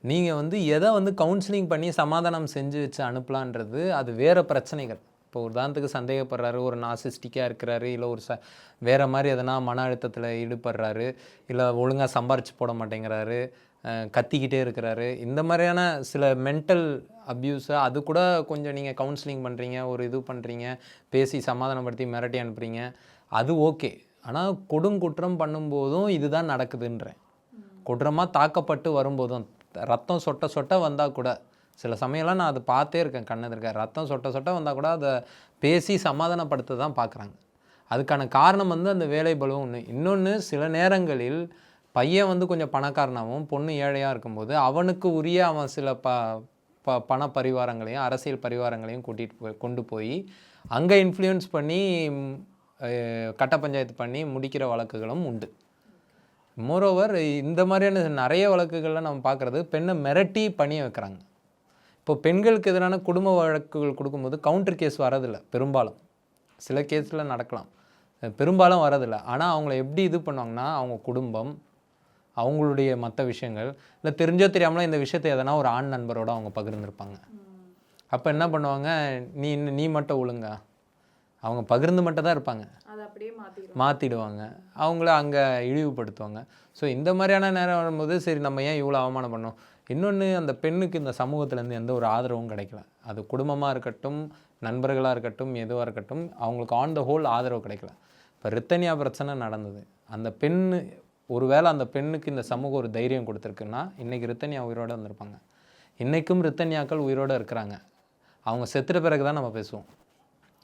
நீங்கள் வந்து எதை வந்து கவுன்சிலிங் பண்ணி சமாதானம் செஞ்சு வச்சு அனுப்பலான்றது அது வேறு பிரச்சனைகள். இப்போ உதாரணத்துக்கு சந்தேகப்படுறாரு, ஒரு நார்சிஸ்டிக்காக இருக்கிறாரு, இல்லை ஒரு வேறு மாதிரி எதனா மன அழுத்தத்தில் ஈடுபடுறாரு, இல்லை ஒழுங்காக சம்பாரிச்சு போட மாட்டேங்கிறாரு, கத்திக்கிட்டே இருக்கிறாரு, இந்த மாதிரியான சில மென்டல் அப்யூஸை அது கூட கொஞ்சம் நீங்கள் கவுன்சிலிங் பண்ணுறீங்க, ஒரு இது பண்ணுறீங்க, பேசி சமாதானப்படுத்தி மிரட்டி அனுப்புறீங்க, அது ஓகே. ஆனால் கொடுங்குற்றம் பண்ணும்போதும் இதுதான் நடக்குதுன்றேன். குற்றமாக தாக்கப்பட்டு வரும்போதும் ரத்தம் சொட்ட சொட்ட வந்தால் கூட சில சமயம்லாம் நான் அதை பார்த்தே இருக்கேன், கண்ணெதிர்க்க ரத்தம் சொட்ட சொட்ட வந்தால் கூட அதை பேசி சமாதானப்படுத்த தான் பார்க்குறாங்க. அதுக்கான காரணம் வந்து அந்த வேலை பலுவும் ஒன்று. இன்னொன்று, சில நேரங்களில் பையன் வந்து கொஞ்சம் பணக்காரனாகவும் பொண்ணு ஏழையாக இருக்கும்போது அவனுக்கு உரிய அவன் சில பண பரிவாரங்களையும் அரசியல் பரிவாரங்களையும் கொண்டு போய் அங்கே இன்ஃப்ளூயன்ஸ் பண்ணி கட்ட பஞ்சாயத்து பண்ணி முடிக்கிற வழக்குகளும் உண்டு. மோரோவர் இந்த மாதிரியான நிறைய வழக்குகளில் நம்ம பார்க்குறது பெண்ணை மிரட்டி பணிய வைக்கிறாங்க. இப்போ பெண்களுக்கு எதிரான குடும்ப வழக்குகள் கொடுக்கும்போது கவுண்டர் கேஸ் வரதில்லை பெரும்பாலும். சில கேஸில் நடக்கலாம், பெரும்பாலும் வரதில்லை. ஆனால் அவங்கள எப்படி இது பண்ணுவாங்கன்னா, அவங்க குடும்பம், அவங்களுடைய மற்ற விஷயங்கள், இல்லை தெரிஞ்சோ தெரியாமலோ இந்த விஷயத்தை எதனா ஒரு ஆண் நண்பரோடு அவங்க பகிர்ந்துருப்பாங்க. அப்போ என்ன பண்ணுவாங்க, நீ மட்டும் ஒழுங்கா, அவங்க பகிர்ந்து மட்டும் தான் இருப்பாங்க, மாற்றிடுவாங்க, அவங்கள அங்கே இழிவுபடுத்துவாங்க. ஸோ இந்த மாதிரியான நேரம் வரும்போது சரி நம்ம ஏன் இவ்வளோ அவமானம் பண்ணோம். இன்னொன்று, அந்த பெண்ணுக்கு இந்த சமூகத்துலேருந்து எந்த ஒரு ஆதரவும் கிடைக்கல. அது குடும்பமாக இருக்கட்டும், நண்பர்களாக இருக்கட்டும், எதுவாக இருக்கட்டும், அவங்களுக்கு ஆன் த ஹோல் ஆதரவு கிடைக்கல. இப்போ ரித்தன்யா பிரச்சனை நடந்தது. அந்த பெண்ணு ஒருவேளை அந்த பெண்ணுக்கு இந்த சமூகம் ஒரு தைரியம் கொடுத்துருக்குன்னா இன்றைக்கி ரித்தன்யா உயிரோடு வந்திருப்பாங்க. இன்றைக்கும் ரித்தன்யாக்கள் உயிரோடு இருக்கிறாங்க. அவங்க செத்துட்ட பிறகு தான் நம்ம பேசுவோம்.